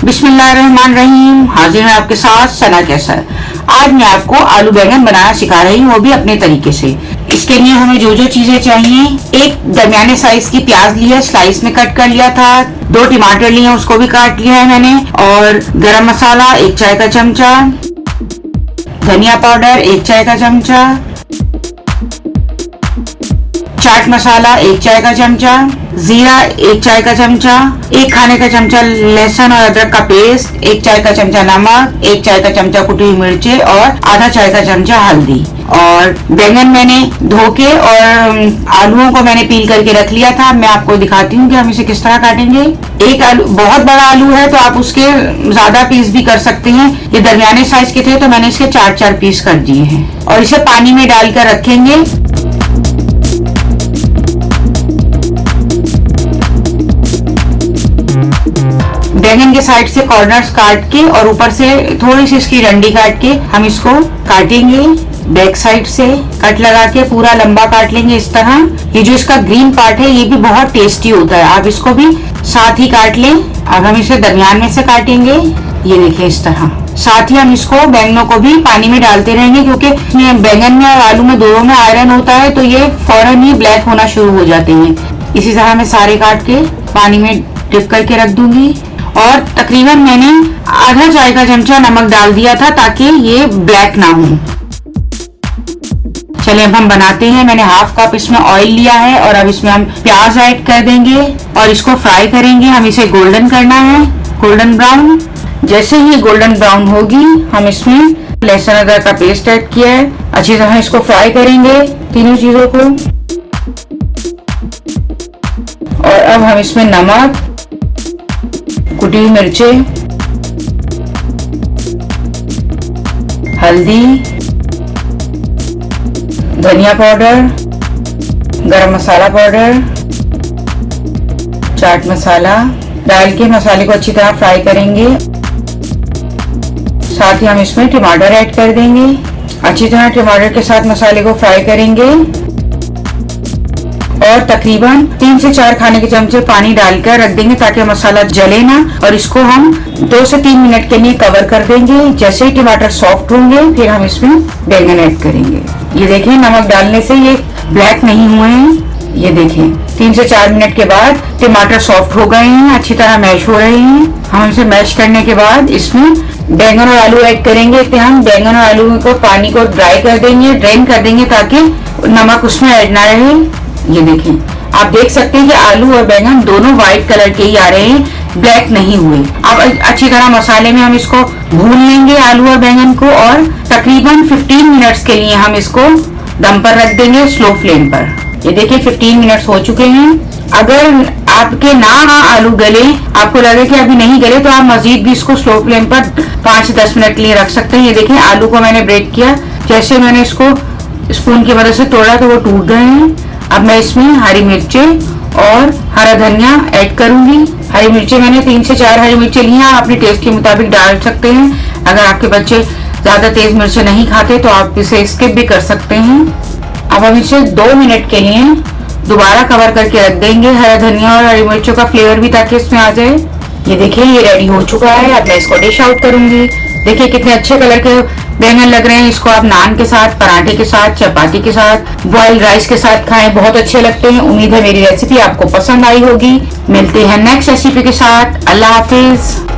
बिस्मिल्लाहिर्रहमानिर्रहीम। हाजिर है आपके साथ सना कैसर। आज मैं आपको आलू बैंगन बनाना सिखा रही हूँ, वो भी अपने तरीके से। इसके लिए हमें जो जो चीजें चाहिए, एक दरमियाने साइज की प्याज ली है, स्लाइस में कट कर लिया था। 2 टमाटर लिए हैं, उसको भी काट लिया है मैंने। और गरम मसाला 1 चाय का चमचा, धनिया पाउडर 1 चाय का चमचा, चाट मसाला 1 चाय का चमचा, जीरा 1 चाय का चमचा, 1 खाने का चमचा लहसुन और अदरक का पेस्ट, 1 चाय का चमचा नमक, 1 चाय का चमचा कुटी हुई मिर्ची और आधा चाय का चमचा हल्दी। और बैंगन मैंने धो के और आलूओं को मैंने पील करके रख लिया था। मैं आपको दिखाती हूँ कि हम इसे किस तरह काटेंगे। एक आलू, बहुत बड़ा आलू है तो आप उसके ज्यादा पीस भी कर सकते हैं। ये दरमियाने साइज के थे तो मैंने इसके 4-4 पीस कर दिए हैं। और इसे पानी में डालकर रखेंगे। बैंगन के साइड से कॉर्नर्स काट के और ऊपर से थोड़ी सी इसकी डंडी काट के हम इसको काटेंगे। बैक साइड से कट लगा के पूरा लंबा काट लेंगे इस तरह। ये जो इसका ग्रीन पार्ट है ये भी बहुत टेस्टी होता है, आप इसको भी साथ ही काट लें। अब हम इसे दरमियान में से काटेंगे, ये देखिए इस तरह। साथ ही हम इसको बैंगनों को भी पानी में डालते रहेंगे, क्योंकि इसमें बैंगन में और आलू में दोनों में आयरन होता है, तो ये फौरन ही ब्लैक होना शुरू हो जाते हैं। इसी तरह मैं सारे काट के पानी में डिप करके रख दूंगी। और तकरीबन मैंने आधा चाय का चमचा नमक डाल दिया था ताकि ये ब्लैक ना हो। चलिए अब हम बनाते हैं। मैंने हाफ कप इसमें ऑयल लिया है और अब इसमें हम प्याज ऐड कर देंगे और इसको फ्राई करेंगे। हम इसे गोल्डन करना है, गोल्डन ब्राउन। जैसे ही गोल्डन ब्राउन होगी हम इसमें लहसुन अदरक का पेस्ट ऐड किया है, अच्छी तरह इसको फ्राई करेंगे तीनों चीजों को। और अब हम इसमें नमक, कुटी हुई मिर्चें, हल्दी, धनिया पाउडर, गरम मसाला पाउडर, चाट मसाला डाल के मसाले को अच्छी तरह फ्राई करेंगे। साथ ही हम इसमें टमाटर ऐड कर देंगे। अच्छी तरह टमाटर के साथ मसाले को फ्राई करेंगे और तकरीबन 3 से 4 खाने के चमचे पानी डालकर रख देंगे ताकि मसाला जले ना। और इसको हम 2 से 3 मिनट के लिए कवर कर देंगे। जैसे ही टमाटर सॉफ्ट होंगे फिर हम इसमें बैंगन ऐड करेंगे। ये देखें, नमक डालने से ये ब्लैक नहीं हुए हैं। ये देखें 3 से 4 मिनट के बाद टमाटर सॉफ्ट हो गए हैं, अच्छी तरह मैश हो रहे हैं। हम इसे मैश करने के बाद इसमें बैंगन और आलू ऐड करेंगे। तो हम बैंगन और आलू को पानी को ड्राई कर देंगे, ड्रेन कर देंगे ताकि नमक उसमें ऐड ना रहे। ये देखें, आप देख सकते हैं कि आलू और बैंगन दोनों व्हाइट कलर के ही आ रहे हैं, ब्लैक नहीं हुए। अब अच्छी तरह मसाले में हम इसको भून लेंगे आलू और बैंगन को। और तकरीबन 15 मिनट्स के लिए हम इसको दम पर रख देंगे स्लो फ्लेम पर। ये देखिए 15 मिनट्स हो चुके हैं। अगर आपके ना आलू गले, आपको लगे कि अभी नहीं गले, तो आप मजीद भी इसको स्लो फ्लेम पर 5 से 10 मिनट के लिए रख सकते हैं। ये देखिए आलू को मैंने ब्रेक किया, जैसे मैंने इसको स्पून की मदद से तोड़ा तो वो टूट गए हैं। अब मैं इसमें हरी मिर्चें और हरा धनिया ऐड करूंगी। हरी मिर्चें मैंने 3 से 4 हरी मिर्चें ली हैं, अपने टेस्ट के मुताबिक डाल सकते हैं। अगर आपके बच्चे ज्यादा तेज मिर्चें नहीं खाते तो आप इसे स्किप भी कर सकते हैं। अब हम इसे 2 मिनट के लिए दोबारा कवर करके रख देंगे, हरा धनिया और हरी मिर्चों का फ्लेवर भी ताकि इसमें आ जाए। ये देखिए ये रेडी हो चुका है। अब मैं इसको डिश आउट करूंगी। देखिए कितने अच्छे कलर के बैंगन लग रहे हैं। इसको आप नान के साथ, पराठे के साथ, चपाती के साथ, बॉइल्ड राइस के साथ खाएं, बहुत अच्छे लगते हैं। उम्मीद है मेरी रेसिपी आपको पसंद आई होगी। मिलते हैं नेक्स्ट रेसिपी के साथ। अल्लाह हाफिज।